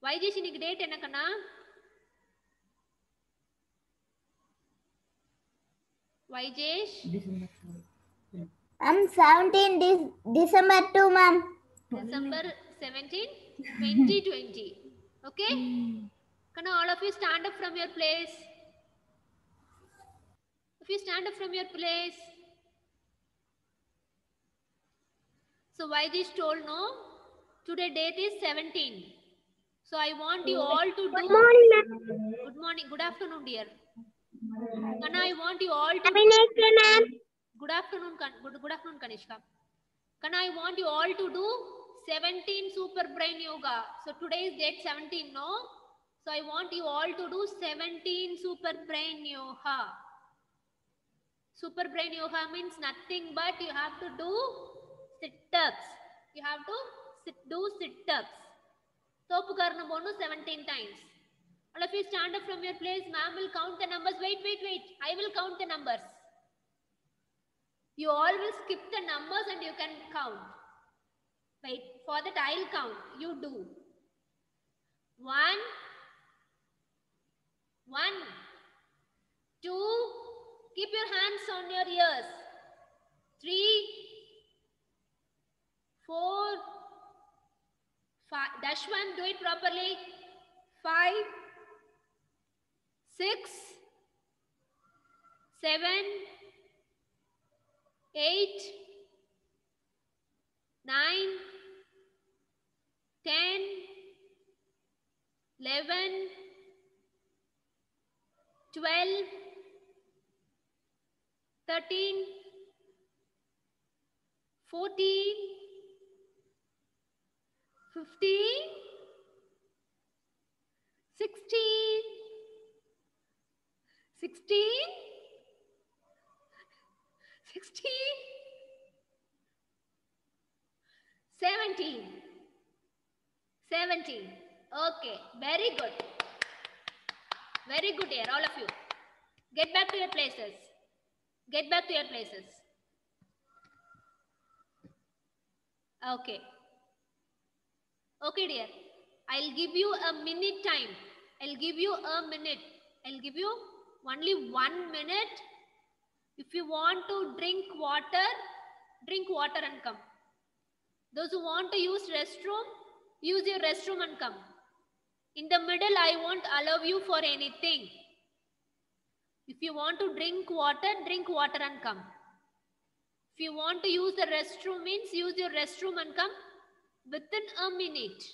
வைஜேஷ் இன்னைக்கு டேட் என்ன கண்ணா? வைஜேஷ் I'm 17 December 2, ma'am. December 17, 2020. Okay? Can all of you stand up from your place? If you stand up from your place. So Vaidish told no. Today date is 17. So I want you all to do. Good morning, ma'am. Good morning. Good afternoon, dear. Kana, I want you all to. Ma'am. Good afternoon, good afternoon, Kanishka. Kana, I want you all to do 17 super brain yoga. So today is date 17, no? So I want you all to do 17 super brain yoga. Super brain yoga means nothing but you have to do sit-ups. You have to do sit-ups. Topu karna bonu 17 times. All of you stand up from your place. Ma'am will count the numbers. Wait. I will count the numbers. You all will skip the numbers and you can count. Wait, for that I'll count. You do. 1, 2, keep your hands on your ears. 3, 4, 5. Dashwan, do it properly. 5, 6, 7, 8, 9, 10, 11, 12, 13, 14, 15, 16, 17. Okay, very good. Very good here, all of you. Get back to your places. Get back to your places. Okay. Okay, dear. I'll give you a minute time. I'll give you a minute. I'll give you only 1 minute. If you want to drink water and come. Those who want to use restroom, use your restroom and come. In the middle, I won't allow you for anything. If you want to drink water and come. If you want to use the restroom means use your restroom and come within a minute.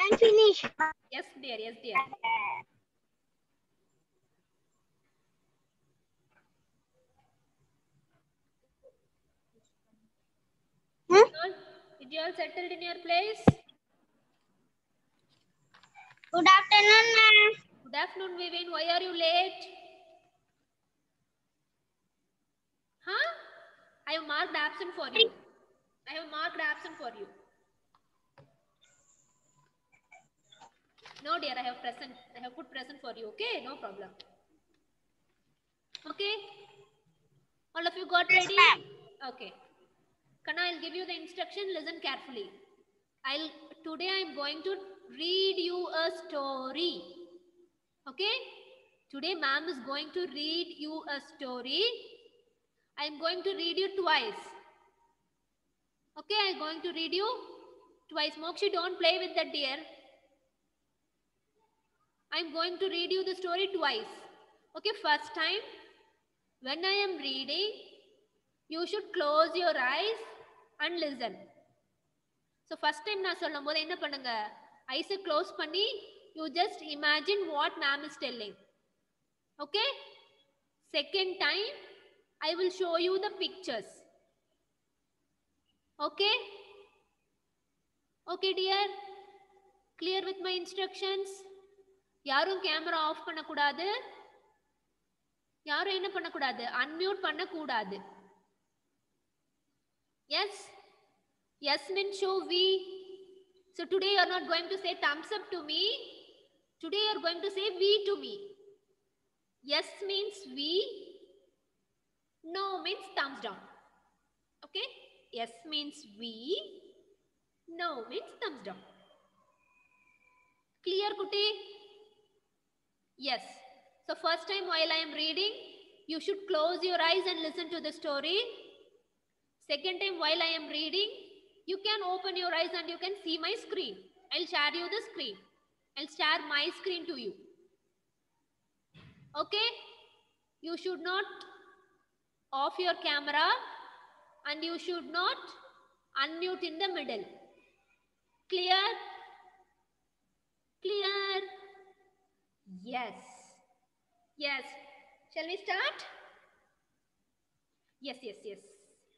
I'm finished. Yes, dear. Yes, dear. Did you all settled in your place? Good afternoon, ma'am. Good afternoon, Vivin. Why are you late? Huh? I have marked absent for you. No, dear, I have put present for you. Okay, no problem. Okay. All of you got ready? Okay. Kana, I'll give you the instruction. Listen carefully. Today I'm going to read you a story. Okay? Today ma'am is going to read you a story. I'm going to read you twice. Okay, I'm going to read you twice. Mokshi, don't play with that, dear. I'm going to read you the story twice. Okay, first time, when I am reading, you should close your eyes and listen. So first time நான் சொல்லும்போது என்ன பண்ணுங்க? Eyes close பண்ணி, you just imagine what ma'am is telling. Okay? Second time, I will show you the pictures. Okay? Okay, dear? Clear with my instructions? யாரும் camera off பண்ணக்கூடாது, யாரும் என்ன பண்ணக்கூடாது, அன்மியூட் பண்ணக்கூடாது. Yes? Yes means show V. So today you are not going to say thumbs up to me. Today you are going to say V to me. Yes means V. No means thumbs down. Okay? Yes means V. No means thumbs down. Clear, Kuti? Yes. So first time while I am reading, you should close your eyes and listen to the story. Second time while I am reading, you can open your eyes and you can see my screen. I'll share you the screen. I'll share my screen to you. Okay? You should not off your camera and you should not unmute in the middle. Clear? Clear? Yes. Yes. Shall we start? Yes, yes, yes.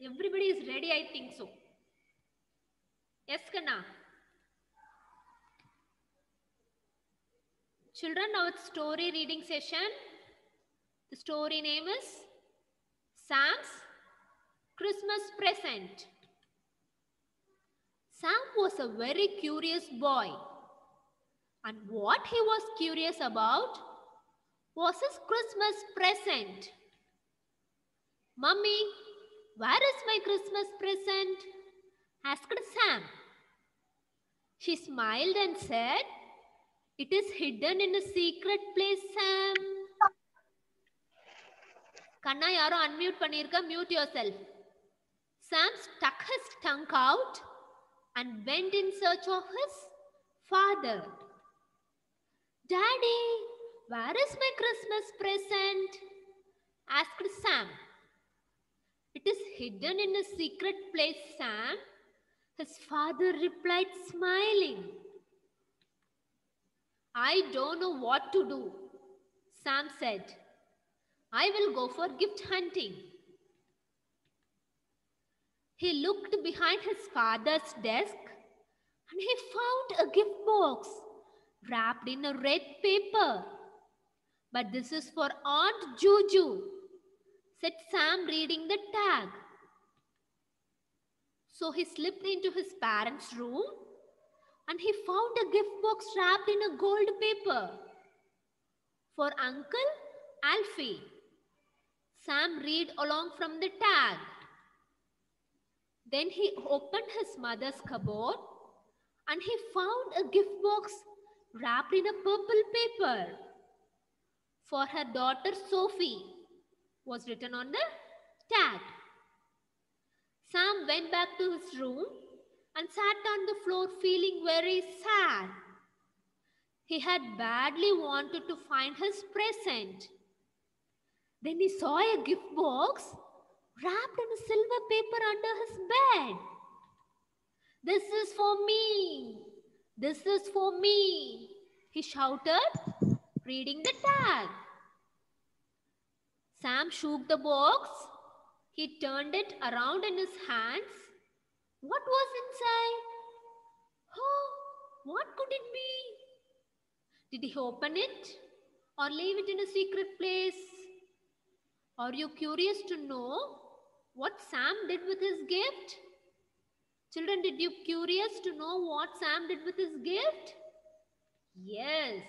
Everybody is ready, I think so. Yes, Kanna? Children, now it's story reading session. The story name is Sam's Christmas Present. Sam was a very curious boy. And what he was curious about was his Christmas present. Mummy, where is my Christmas present? Asked Sam. She smiled and said, it is hidden in a secret place, Sam. Kanna, yaro unmute panirka, mute yourself. Sam stuck his tongue out and went in search of his father. Daddy, where is my Christmas present? Asked Sam. It is hidden in a secret place, Sam. His father replied, smiling. I don't know what to do, Sam said. I will go for gift hunting. He looked behind his father's desk and he found a gift box wrapped in a red paper. But this is for Aunt Juju, said Sam, reading the tag. So he slipped into his parents' room and he found a gift box wrapped in a gold paper for Uncle Alfie. Sam read along from the tag. Then he opened his mother's cupboard and he found a gift box wrapped in a purple paper for her daughter Sophie, was written on the tag. Sam went back to his room and sat on the floor feeling very sad. He had badly wanted to find his present. Then he saw a gift box wrapped in a silver paper under his bed. This is for me. This is for me, he shouted, reading the tag. Sam shook the box. He turned it around in his hands. What was inside? Oh, what could it be? Did he open it or leave it in a secret place? Are you curious to know what Sam did with his gift? Children, did you curious to know what Sam did with his gift? Yes.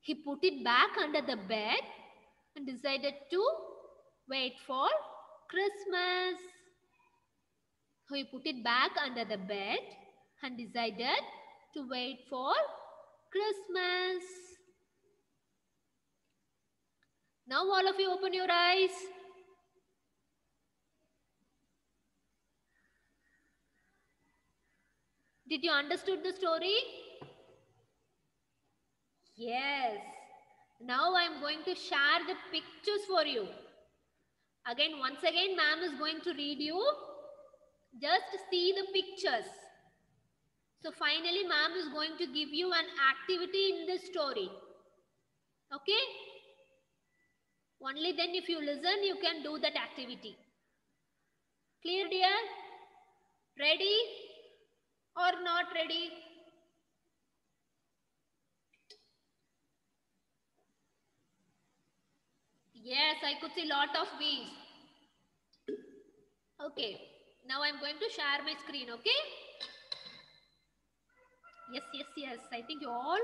He put it back under the bed and decided to wait for Christmas. So he put it back under the bed and decided to wait for Christmas. Now all of you open your eyes. Did you understood the story? Yes. Now I am going to share the pictures for you. Once again, ma'am is going to read you. Just see the pictures. So finally, ma'am is going to give you an activity in this story. Okay? Only then if you listen, you can do that activity. Clear, dear? Ready or not ready? Yes, I could see lot of V's. Okay, now I'm going to share my screen, okay? Yes, yes, yes. I think you're all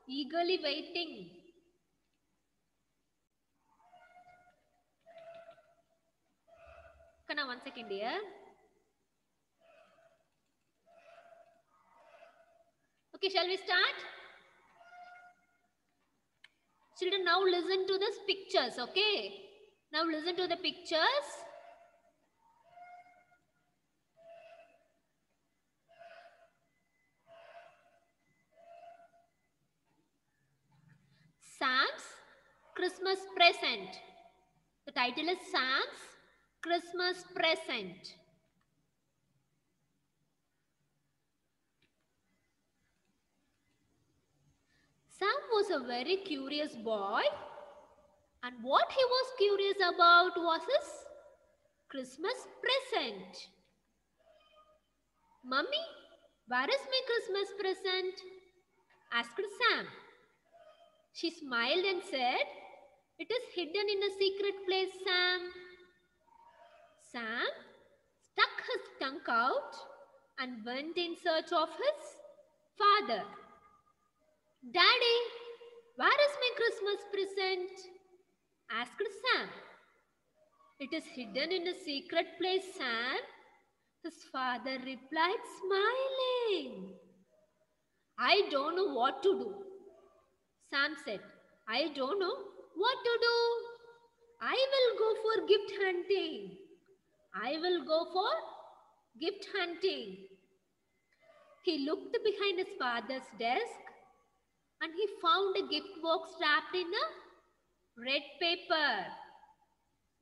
eagerly waiting. Kana, 1 second, dear. Okay, shall we start? Children, now listen to these pictures, okay? Now listen to the pictures. Sam's Christmas present. The title is Sam's Christmas present. Sam was a very curious boy, and what he was curious about was his Christmas present. Mummy, where is my Christmas present? Asked Sam. She smiled and said, it is hidden in a secret place, Sam. Sam stuck his tongue out and went in search of his father. Daddy, where is my Christmas present? Asked Sam. It is hidden in a secret place, Sam. His father replied, smiling. I don't know what to do. Sam said, I don't know what to do. I will go for gift hunting. I will go for gift hunting. He looked behind his father's desk and he found a gift box wrapped in a red paper.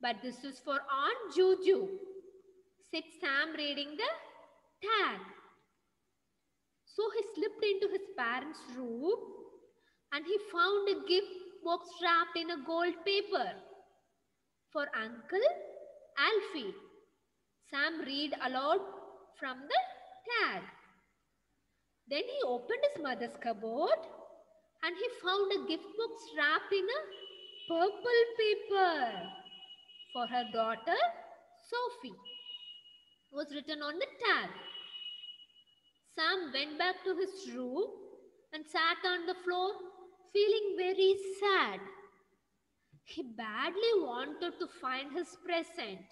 But this is for Aunt Juju, said Sam, reading the tag. So he slipped into his parents' room and he found a gift box wrapped in a gold paper for Uncle Alfie. Sam read aloud from the tag. Then he opened his mother's cupboard and he found a gift box wrapped in a purple paper for her daughter Sophie. It was written on the tag. Sam went back to his room and sat on the floor feeling very sad. He badly wanted to find his present.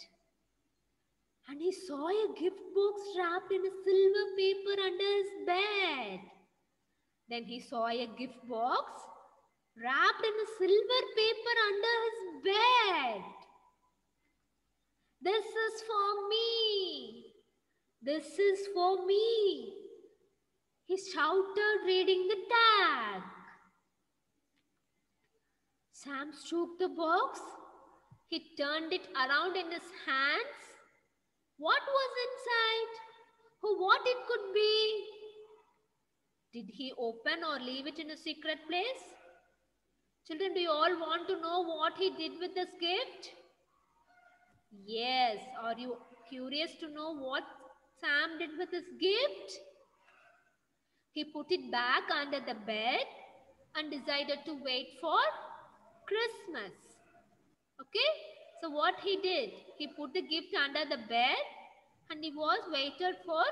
And he saw a gift box wrapped in a silver paper under his bed. Then he saw a gift box wrapped in a silver paper under his bed. This is for me. This is for me. He shouted, reading the tag. Sam shook the box. He turned it around in his hands. What was inside? What it could be? Did he open or leave it in a secret place? Children, do you all want to know what he did with this gift? Yes. Are you curious to know what Sam did with his gift? He put it back under the bed and decided to wait for Christmas. Okay? So what he did, he put the gift under the bed and he was waited for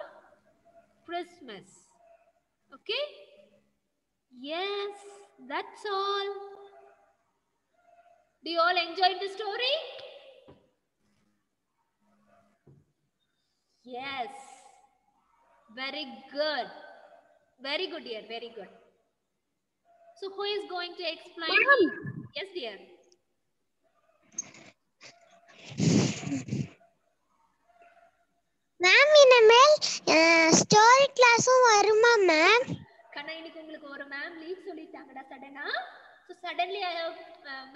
Christmas. Okay? Yes, that's all. Do you all enjoy the story? Yes. Very good. Very good, dear. Very good. So who is going to explain? Ma'am. Yes, dear. Ma'am, இனிமேல் story classம் வருமா ma'am? கண்ணா இன்னைக்கு உங்களுக்கு ஒரு ma'am leave சொல்லிட்டாங்கடா சடனா. So suddenly I have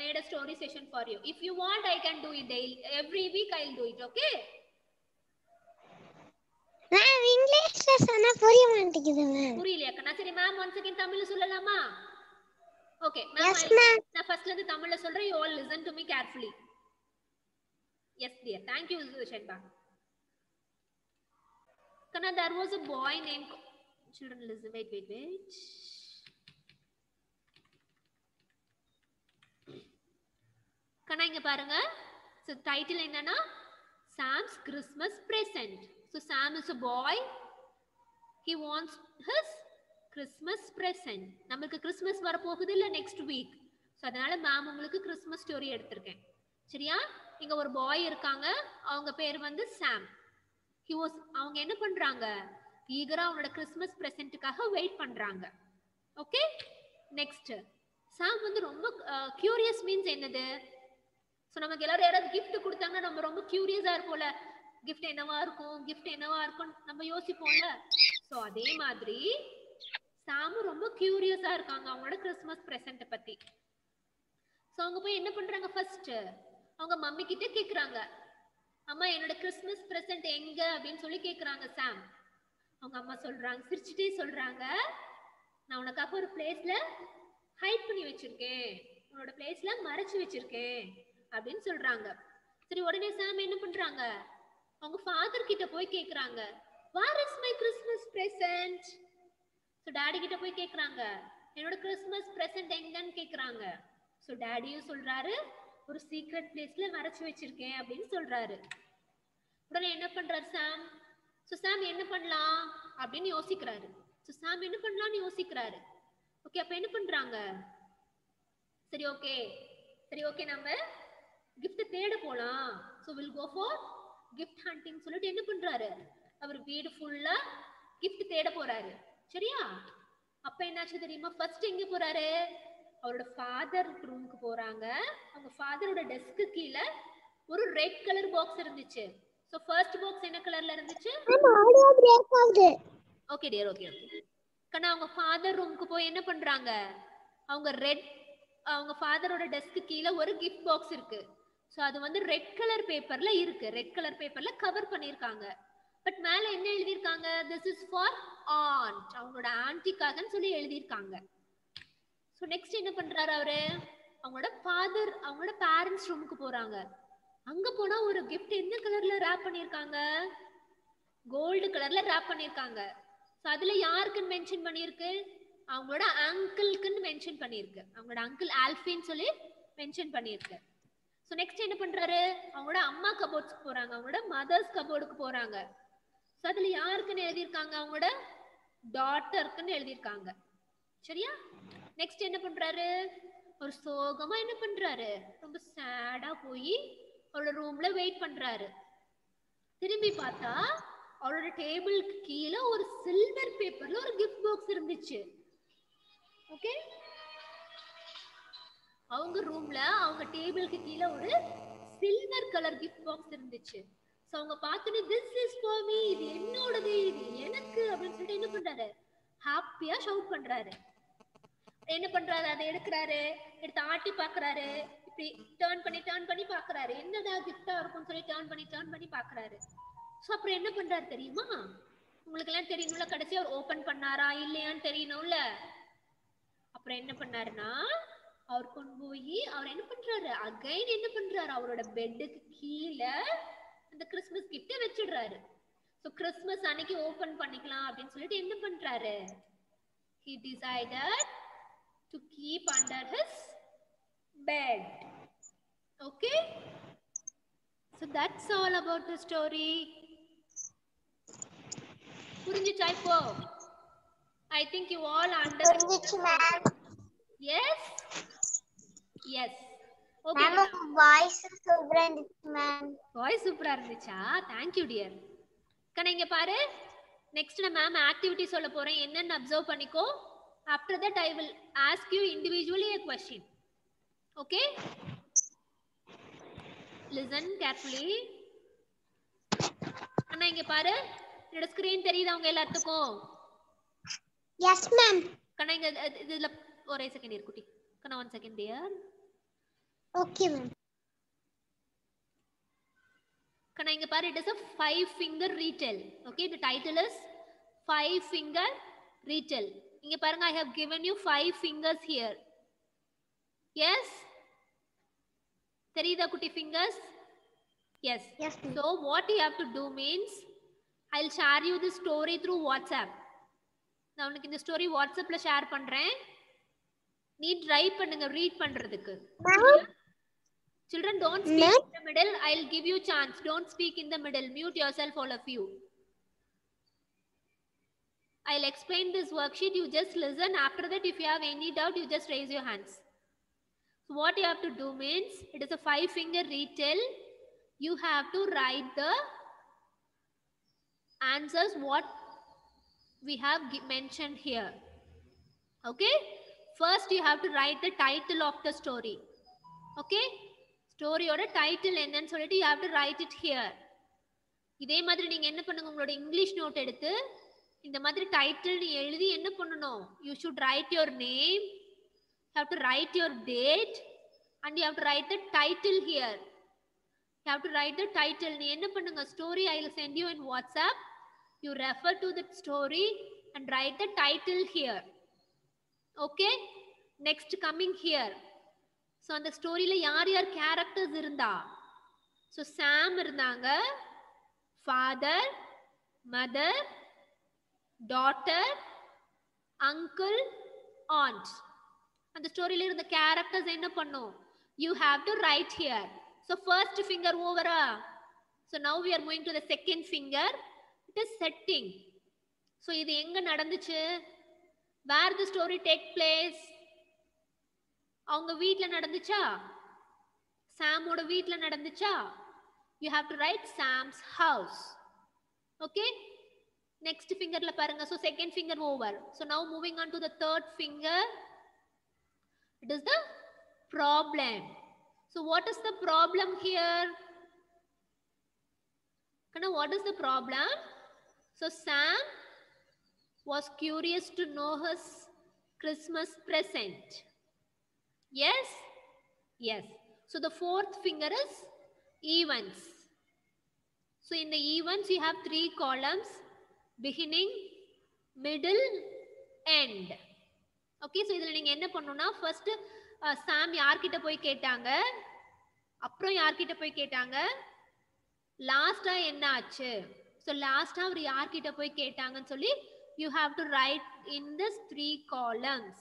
made a story session for you. If you want, I can do it daily. Every week I'll do it. Okay? Ma'am, இங்கிலீஷ்ல சொன்னா புரிய மாட்டேங்குது ma'am. புரியலையா கண்ணா? சரி மேம் 1 second தமிழ்ல சொல்லலாமா? Okay, ma'am. Yes, ma'am. நான் ஃபர்ஸ்ட்ல இருந்து தமிழ்ல சொல்றேன். You all listen to me carefully. Yes, dear. Thank you, Shenba. Kana, there was a boy named. Children, listen. Wait. Kana, இங்க பாருங்க. So title என்னன்னா Sam's Christmas present. So Sam is a boy. He wants his Christmas present. நமக்கு Christmas வர போகுது இல்ல next week. So அதனால ma'am உங்களுக்கு Christmas story எடுத்திருக்கேன். சரியா? இங்க ஒரு பாய் இருக்காங்க. அவங்க பேர் வந்து சாம். அவங்க என்ன பண்றாங்க? ஈகரா அவனோட கிறிஸ்மஸ் பிரசன்ட்காக வெயிட் பண்றாங்க. ஓகே? நெக்ஸ்ட். சாம் வந்து ரொம்ப கியூரியஸ் மீன்ஸ் என்னது? சோ நமக்கு எல்லாரும் யாராவது gift கொடுத்தாங்கன்னா நம்ம ரொம்ப கியூரியஸா இருப்போம்ல. gift என்னவா இருக்கும் நம்ம யோசிப்போம்ல. சோ அதே மாதிரி சாமு ரொம்ப கியூரியஸா இருக்காங்க அவங்களோட கிறிஸ்மஸ் பிரசன்ட் பத்தி. சோ அவங்க போய் என்ன பண்றாங்க? ஃபர்ஸ்ட் அவங்க மம்மி கிட்ட கேக்குறாங்க, அம்மா என்னோட கிறிஸ்மஸ் பிரசன்ட் எங்க அப்படின்னு சொல்லி கேக்குறாங்க சாம். அவங்க அம்மா சொல்றாங்க, சிரிச்சுட்டே சொல்றாங்க, நான் உனக்காக ஒரு பிளேஸ்ல ஹைட் பண்ணி வச்சிருக்கேன், உன்னோட பிளேஸ்ல மறைச்சு வச்சிருக்கேன் அப்படின்னு சொல்றாங்க. சரி, உடனே சாம் என்ன பண்றாங்க? அவங்க ஃபாதர் கிட்ட போய் கேக்குறாங்க, where is my Christmas present? So daddy கிட்ட போய் கேக்குறாங்க, என்னோட கிறிஸ்மஸ் பிரசன்ட் எங்கன்னு கேக்குறாங்க. சோ டாடியும் சொல்றாரு, ஒரு சீக்ரெட் பிளேஸ்ல மறைச்சு வச்சிருக்கேன் அப்படின்னு சொல்றாரு. உடனே என்ன பண்றாரு சாம்? சோ சாம் என்ன பண்ணலாம் அப்படின்னு யோசிக்கிறாரு. சோ சாம் என்ன பண்ணலாம்னு யோசிக்கிறாரு. ஓகே, அப்ப என்ன பண்றாங்க? சரி ஓகே நம்ம gift தேட போலாம். So we'll go for gift hunting சொல்லிட்டு என்ன பண்றாரு? அவர் வீடு ஃபுல்லா gift தேட போறாரு. சரியா? அப்ப என்னாச்சு தெரியுமா? ஃபர்ஸ்ட் எங்க போறாரு? அவரோட ஃபாதர் ரூமுக்கு போறாங்க. அவங்க ஃபாதரோட டெஸ்க்கு கீழ ஒரு ரெட் கலர் பாக்ஸ் இருந்துச்சு. சோ ஃபர்ஸ்ட் பாக்ஸ் என்ன கலர்ல இருந்துச்சு? ஆடியோ பிரேக் ஆகுது. Okay dear, okay. கண்ணா அவங்க ஃபாதர் ரூமுக்கு போய் என்ன பண்றாங்க? அவங்க ஃபாதரோட டெஸ்க்கு கீழ ஒரு gift பாக்ஸ் இருக்கு. சோ அது வந்து ரெட் கலர் பேப்பர்ல இருக்கு. ரெட் கலர் பேப்பர்ல கவர் பண்ணிருக்காங்க. பட் மேல என்ன எழுதிருக்காங்க? this is for aunt, அவங்களோட ஆன்ட்டிக்காகன்னு சொல்லி எழுதிருக்காங்க. சோ நெக்ஸ்ட் என்ன பண்றாரு அவரு? அவங்களோட பேரண்ட்ஸ் ரூமுக்கு போறாங்க. அங்க போனா ஒரு gift என்ன கலர்ல ராப் பண்ணிருக்காங்க? கோல்டு கலர்ல ராப் பண்ணிருக்காங்க. சோ அதுல யாருக்குன்னு மென்ஷன் பண்ணிருக்கு? அவங்களோட அங்கிள்க்குன்னு மென்ஷன் பண்ணிருக்கு. அவங்களோட அங்கிள் ஆல்ஃபின்னு சொல்லி மென்ஷன் பண்ணிருக்கு. சோ நெக்ஸ்ட் என்ன பண்றாரு? அவங்களோட அம்மா கபோர்ட்ஸ்க்கு போறாங்க. அவங்களோட மதர்ஸ் கபோர்டுக்கு போறாங்க. சோ அதுல யாருக்குன்னு எழுதிருக்காங்க? அவங்களோட டாட்டருக்குன்னு எழுதிருக்காங்க. சரியா? நெக்ஸ்ட் என்ன பண்றாரு? ஒரு சோகமா என்ன பண்றாரு? ரொம்ப சேடா போய் அவளோட ரூம்ல வெயிட் பண்றாரு. திரும்பி பார்த்தா அவளோட டேபிளுக்கு கீழ ஒரு சில்வர் பேப்பர்ல ஒரு gift பாக்ஸ் இருந்துச்சு. ஓகே, அவங்க ரூம்ல அவங்க டேபிளுக்கு கீழ ஒரு சில்வர் கலர் gift பாக்ஸ் இருந்துச்சு. சோ அவங்க பார்த்துட்டு this is for me, இது என்னோடது, இது எனக்கு அப்படின்னு சொல்லிட்டு என்ன பண்றாரு? ஹாப்பியா ஷவுட் பண்றாரு. என்ன பண்றாரு? அதை எடுத்து ஆட்டி பாக்குறாரு. இப்படி டர்ன் பண்ணி பாக்குறாரு. என்னடா கிஃப்டா இருக்கும்னு சொல்லி டர்ன் பண்ணி பாக்குறாரு. சோ அப்புறம் என்ன பண்றாரு தெரியுமா? உங்களுக்கு எல்லாம் தெரியணும்ல, கடைசி அவர் ஓபன் பண்ணாரா இல்லையான்னு தெரியணும்ல. அப்புறம் என்ன பண்ணாருன்னா, அவர் கொண்டு போய் அவர் என்ன பண்றாரு? அகைன் என்ன பண்றாரு? அவரோட பெட்டுக்கு கீழ அந்த கிறிஸ்மஸ் கிஃப்ட வச்சிடுறாரு. சோ கிறிஸ்மஸ் அன்னைக்கு ஓபன் பண்ணிக்கலாம் அப்படின்னு சொல்லிட்டு என்ன பண்றாரு? He decided to keep under his bed. Okay, so that's all about the story. புரிஞ்சுச்சா இப்போ? I think you all understand. Yes. Okay. Ma'am, voice super இருந்துச்சு ma'am. Voice super இருந்துச்சா? Thank you dear. கண்ணா இங்க பாரு. Next நான் ma'am activity சொல்ல போறேன். என்னன்னு அப்சர்வ் பண்ணிக்கோ. After that I will ask you individually a question. Okay? Listen carefully. கண்ணா இங்க பாரு. என்னோட ஸ்கிரீன் தெரியுதா உங்க எல்லாத்துக்கும்? Yes ma'am. கண்ணா இங்க இதுல ஒரே செகண்ட் இரு குட்டி. கண்ணா 1 second dear. Okay ma'am. கண்ணா இங்க பாரு, it is a 5-finger retail. Okay, the title is 5-finger retail. இங்க பாருங்க, I have given you 5 fingers here. Yes? தெரியுதா குட்டி fingers? Yes. Yes, ma'am. So what you have to do means, I'll share you the story through WhatsApp. நான் உனக்கு இந்த story வாட்ஸ்அப்ல share பண்றேன். நீ ட்ரை பண்ணுங்க ரீட் பண்றதுக்கு. Children, don't speak in the middle. I'll give you chance. Don't speak in the middle. Mute yourself, all of you. I'll explain this worksheet. You just listen. After that, if you have any doubt, you just raise your hands. So what you have to do means, it is a 5-finger retell. You have to write the answers what we have mentioned here. Okay? First, you have to write the title of the story. Okay? Story or a title என்னன்னு சொல்லிட்டு you have to write it here. இதே மாதிரி நீங்க என்ன பண்ணுங்க, உங்களோட English note எடுத்து இந்த மாதிரி டைட்டில் நீ எழுதி என்ன பண்ணணும், you should write your name, you have to write your date and you have to write the title here. You have to write the title. நீ என்ன பண்ணுங்க, story I will send you in WhatsApp. You refer to the story and write the title here. Okay? Next coming here. So அந்த ஸ்டோரியில யார் யார் characters இருந்தா? So Sam இருந்தாங்க, father, mother, daughter, uncle, aunt. அந்த ஸ்டோரியில இருந்த கேரக்டர்ஸ் என்ன பண்ணும்? You have to write here. So first finger over. So now we are moving to the second finger. It is setting. So இது எங்க நடந்துச்சு? Where the story take place? அவங்க வீட்ல நடந்துச்சா? சாமோட வீட்ல நடந்துச்சா? You have to write Sam's house. Okay? Next fingerல பாருங்க. So second finger over. So now moving on to the third finger. It is the problem. So what is the problem here? Kana, what is the problem? So Sam was curious to know his Christmas present. Yes? Yes. So the fourth finger is events. So in the events you have 3 columns: beginning, middle, end. Okay, so idhula neenga enna pannuna, first Sam yaarkitta poi kettaanga, appo yaarkitta poi kettaanga, last ah enna aachu. So last ah avaru yaarkitta poi kettaanga nu solli you have to write in this 3 columns.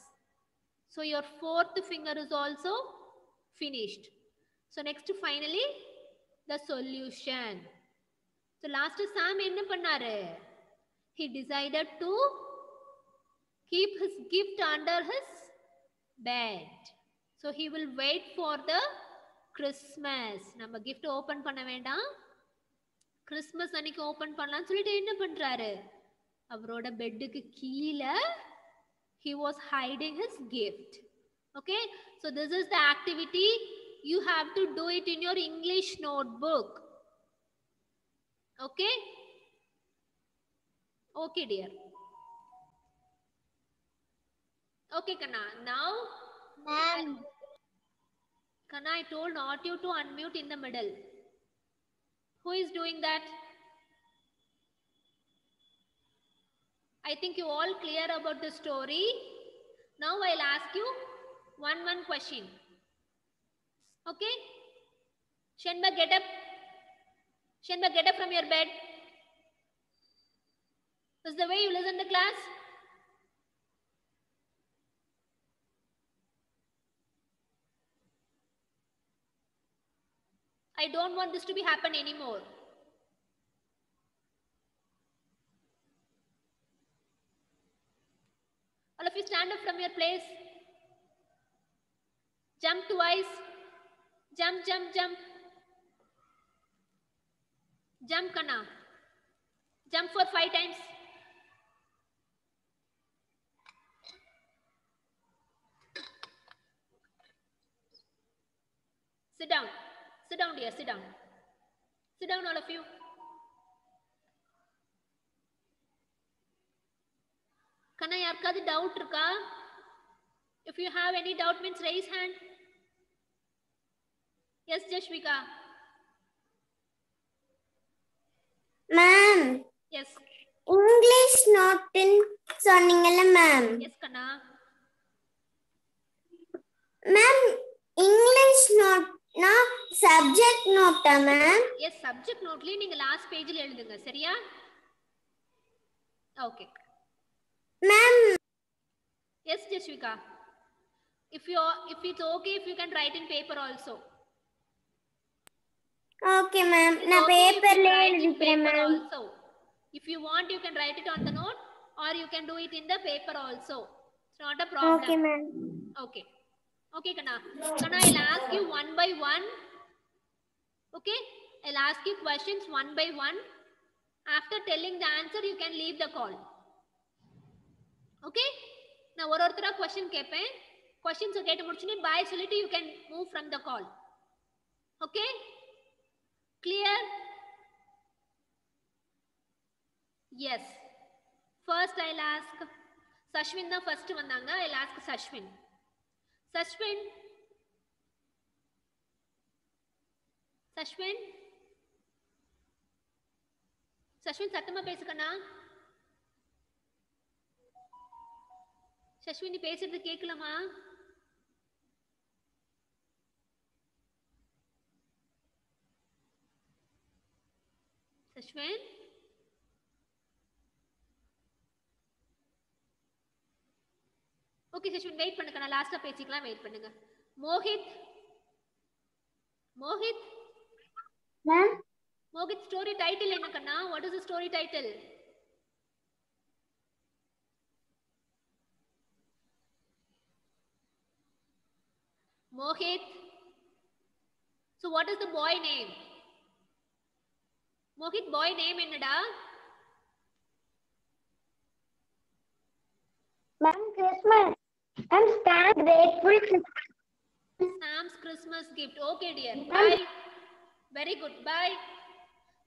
So your fourth finger is also finished. So next finally the solution. So last Sam enna pannaru? He decided to keep his gift under his bed. So he will wait for the Christmas. Nama gift open panna vendam, Christmas annikku open pannalam solliட்டு என்ன பண்றாரு? அவரோட பெட்டுக்கு கீழ he was hiding his gift. Okay, so this is the activity. You have to do it in your English notebook. Okay? Okay, dear. Okay, Kana. Now, Ma'am. Kana, I told not you to unmute in the middle. Who is doing that? I think you all clear about the story. Now I'll ask you one question. Okay? Shenba, get up. Shenba, get up from your bed. This is the way you listen to class? I don't want this to be happen anymore. All of you stand up from your place. Jump twice. Jump, jump, jump. Jump, Kana. Jump for 5 times. Sit down. Sit down, dear. Sit down. Sit down, all of you. Kana, yarkadu doubt irukka? If you have any doubt means raise hand. Yes, Jashvika. Ma'am. Yes. English note in சொன்னீங்கல்ல ma'am. Yes, Kana. Ma'am, subject நோட்டா ma'am? Yes, subject நோட்லயே நீங்க last பேஜ்ல எழுதுங்க. சரியா? Okay ma'am. Yes Jasvika, if it's okay, if you can write in paper also. Okay ma'am. It's நான் okay if you பேப்பர்லயே write in எழுதிக்கிறேன் paper ma'am. also. If you want, you can write it on the note, or you can do it in the paper also. It's not a problem. Okay ma'am. Okay. Okay, Kana. Kana, I'll ask you one by one. Okay? I'll ask you questions one by one. After telling the answer, you can leave the call. Okay? Now, one or question கேப்பேன். Questions கேட்டு முடிச்சுனே bye சொல்லிட்டு you can move from the call. Okay? Clear? Yes. First, I'll ask Sashwin. The first வந்தாங்க. I'll ask Sashwin. Sashwin. Sashwin. Sashwin, சத்தமா பேசுக்கண்ணா. Sashwin, நீ பேசுறது கேட்கலமா? Sashwin. Okay, Sashwin, wait பண்ணுங்க. லாஸ்டா பேசிக்கலாம், வெயிட் பண்ணுங்க. Mohit. Mohit. Ma'am. Mohit, story title என்ன கண்ணா? What is the story title? Mohit. So what is the boy name? Mohit, boy name என்னடா? Ma'am, Christmas. I'm stand grateful. Sam's Christmas gift. Okay dear. Bye. Very good. Bye.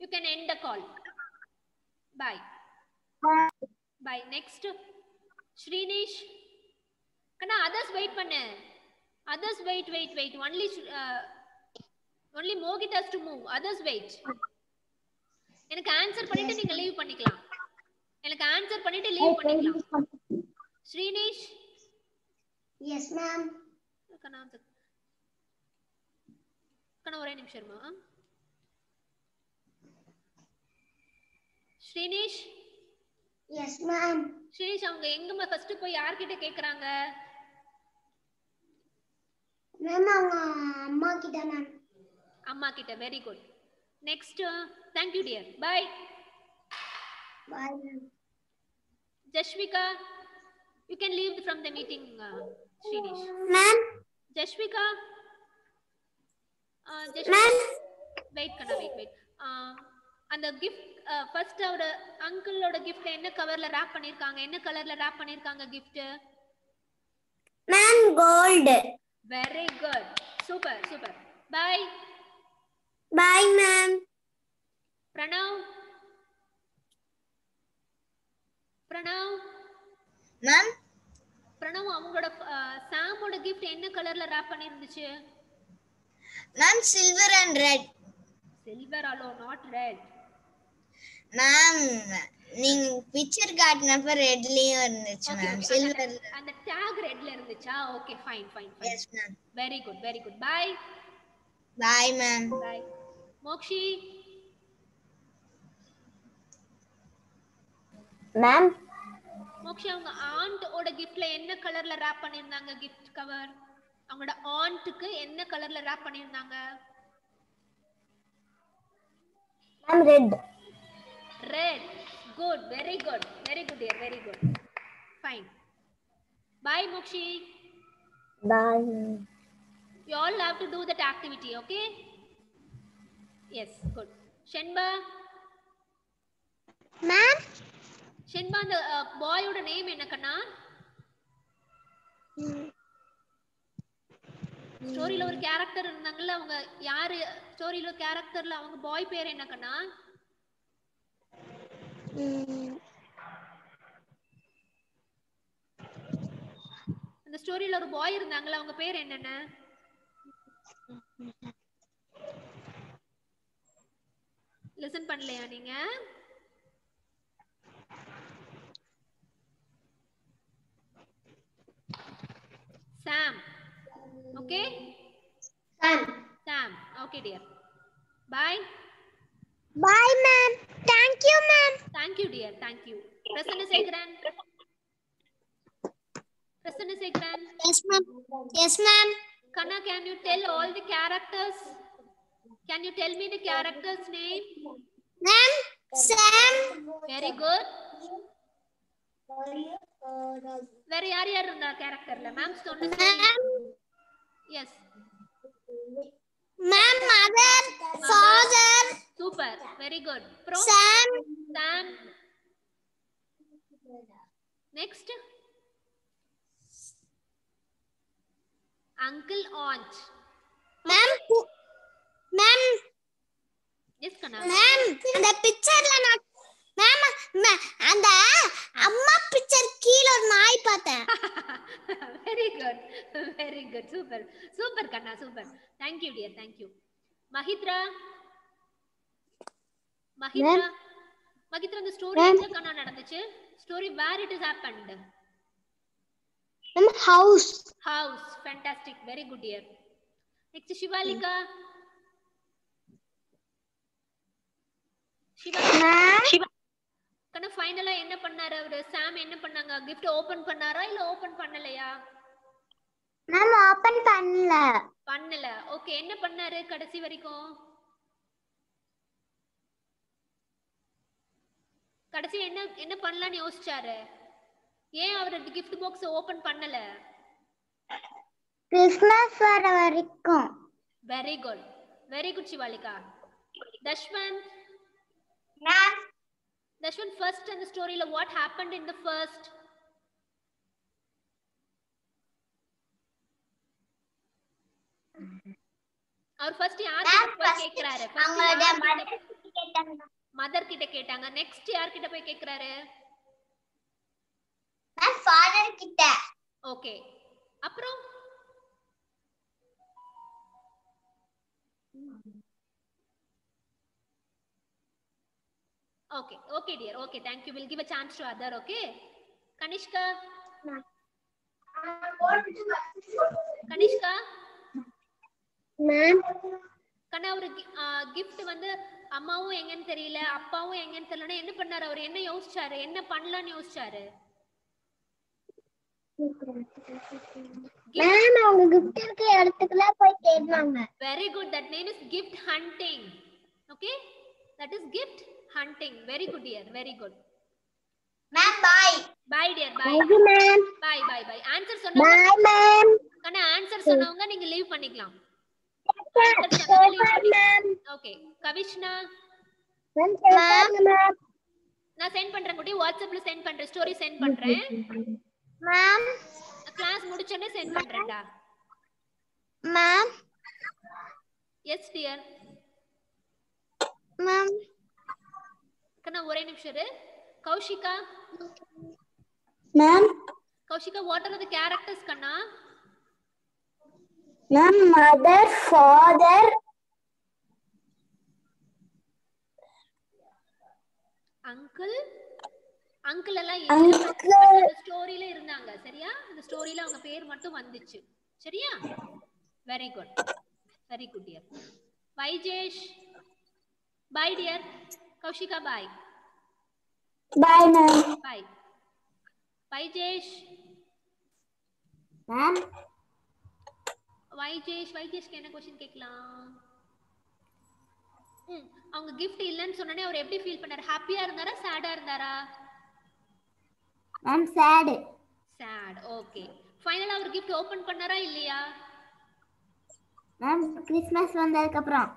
You can end the call. Bye. Bye. Next. Shrinish. Kana, others wait பண்ணு. Others wait. Only Mohit has to move. Others wait. எனக்கு answer பண்ணிட்டு நீங்க leave பண்ணிக்கலாம். எனக்கு answer பண்ணிட்டு leave பண்ணிக்கலாம். Shrinish. Yes ma'am. கண்ணா ஒரே நிமிஷம் இருமா. Shrinish. Yes ma'am. Shrinish, அவங்க எங்கம்மா ஃபர்ஸ்ட் போய் யார்கிட்ட கேக்குறாங்க? மேம், அவங்க அம்மா கிட்ட மேம். அம்மா கிட்ட. Very good. Next. thank you dear. Bye. Bye ma'am. Jashvika, you can leave from the meeting. Shrinish. Ma'am. Jashvika. Ma'am. Wait kana, wait. அந்த gift first அவரோட அங்கிளோட gift என்ன கவர்ல ராப் பண்ணிருக்காங்க? என்ன கலர்ல ராப் பண்ணிருக்காங்க gift? Ma'am, gold. Very good. Super. Bye. Bye ma'am. Pranav. Ma'am. Pranav, அவங்களோட சாமோட gift என்ன கலர்ல rap பண்ணிருந்துச்சு? Ma'am, silver and red. Silver alone, not red. Ma'am, நீங்க picture காட்டினப்ப redலயும் இருந்துச்சு ma'am. Silver. அந்த tag redல இருந்துச்சா? Okay, fine. Yes ma'am. Very good. Bye. Bye ma'am. Bye. Mokshi. Ma'am. Mokshi, அவங்க and ஓட கிஃப்ட்ல என்ன கலர்ல ராப் பண்ணிருந்தாங்க? கிஃப்ட் கவர் அவங்களோட ஆண்ட்க்கு என்ன கலர்ல ராப் பண்ணிருந்தாங்க? Ma'am, red. Red. Good. Very good dear. Very good. Fine. Bye Mokshi. Bye. You all have to do that activity, okay? Yes, good. Shenba. Ma'am. Shenba, the boy oda name enna kanna? ஸ்டோரியில ஒரு character இருந்தாங்கல்ல, அவங்க யாரு? ஸ்டோரியில ஒரு கேரக்டர்ல அவங்க பாய் பேர் என்ன கண்ணா? அந்த ஸ்டோரியில ஒரு பாய் இருந்தாங்கல்ல, அவங்க பேர் என்னென்ன? லிசன் பண்ணலையா நீங்க? சாம். Okay? Sam. Sam. Okay. Okay, dear. Bye. Bye, ma'am. Thank you, ma'am. Thank you, dear. Thank you. Prasanna Sekharan. Prasanna Sekharan. Yes, ma'am. Yes, ma'am. Kanna, can you tell all the characters? Can you tell me the character's name? Ma'am, Sam. Very good. வேற யார் யார் இருந்தா கேரக்டர்ல ma'am சொன்ன yes Ma'am, mother, father. Super very good bro Sam. Sam next uncle aunt Ma'am, yes கண்ணா ma'am, அந்த பிக்சர்ல நான் மேம் அந்த அம்மா பிக்சர் கீழ ஒரு நாய் பார்த்தேன். வெரி குட் சூப்பர் சூப்பர் கண்ணா super thank you dear thank you Mahithra அந்த ஸ்டோரி எங்க கண்ணா நடந்துச்சு story where it has happened Ma'am, house. fantastic very good dear next Shivalika கண்ணா ஃபைனலா என்ன பண்ணாரு அவரு சாம் என்ன பண்ணாங்க gift ஓபன் பண்ணாரா இல்ல ஓபன் பண்ணலையா Ma'am, open பண்ணல. ஓகே என்ன பண்ணாரு கடைசி வரைக்கும் கடைசி என்ன பண்ணலாம்னு யோசிச்சாரு ஏன் அவர் gift box ஓபன் பண்ணல கிறிஸ்மஸ் வர வரைக்கும். Very good Shivalika Dashwanth Ma'am, Dashwan, first in the story, what happened in the first? Our first யார் கிட்ட போய் கேக்குறாரு மதர் கிட்ட கேட்டாங்க நெக்ஸ்ட் யார் கிட்ட போய் கேக்குறாரு ma'am, father கிட்ட. ஓகே அப்புறம் Okay dear. Okay, thank you. We'll give a chance to other, okay? Kanishka. Ma'am. கண்ணா ஒரு gift வந்து அம்மாவும் எங்கன்னு தெரியல அப்பாவும் எங்கன்னு தெரியலனா என்ன பண்ணாரு அவர் என்ன யோசிச்சாரு என்ன பண்ணலாம்னு யோசிச்சாரு Ma'am, அவங்க gift இருக்க இடத்துக்குலாம் போய் தேடுனாங்க. Very good. That name is gift hunting. Okay? That is gift hunting. Very good dear. Very good. Ma'am, bye. Bye dear. Bye. Thank you, ma'am. Bye. Answer சொன்னவங்க Bye, ma'am. கண்ணா answer சொன்னவங்க நீங்க leave பண்ணிக்கலாம். Ma'am. Okay. Kavishna. Ma'am. நான் send பண்றேன் குட்டி வாட்ஸ்அப்ல send பண்றேன் story sent பண்றேன். Ma'am. கிளாஸ் முடிச்சனே சென்ட் பண்றேன்டா. Ma'am. Yes dear. Ma'am. கண்ணா ஒரே நிமிஷம் இரு. Kaushika. Ma'am. Kaushika, what are the characters, Kanna? Ma'am, mother, father. Uncle எல்லாம் ஸ்டோரியில இருந்தாங்க சரியா இந்த ஸ்டோரியில அவங்க பேர் மட்டும் வந்துச்சு சரியா very good dear bye Jesh bye dear Kaushika bye Bye, ma'am. Bye Jesh Ma'am. வைஜேஷ்க்கு என்ன क्वेश्चन கேட்கலாம் அவங்க gift இல்லன்னு சொன்னனே அவர் எப்படி ஃபீல் பண்ணாரு ஹாப்பியா இருந்தாரா சேடா இருந்தாரா Ma'am, sad. ஓகே ஃபைனலா அவர் gift ஓபன் பண்ணாரா இல்லையா Ma'am, Christmas வந்ததுக்கு அப்புறம்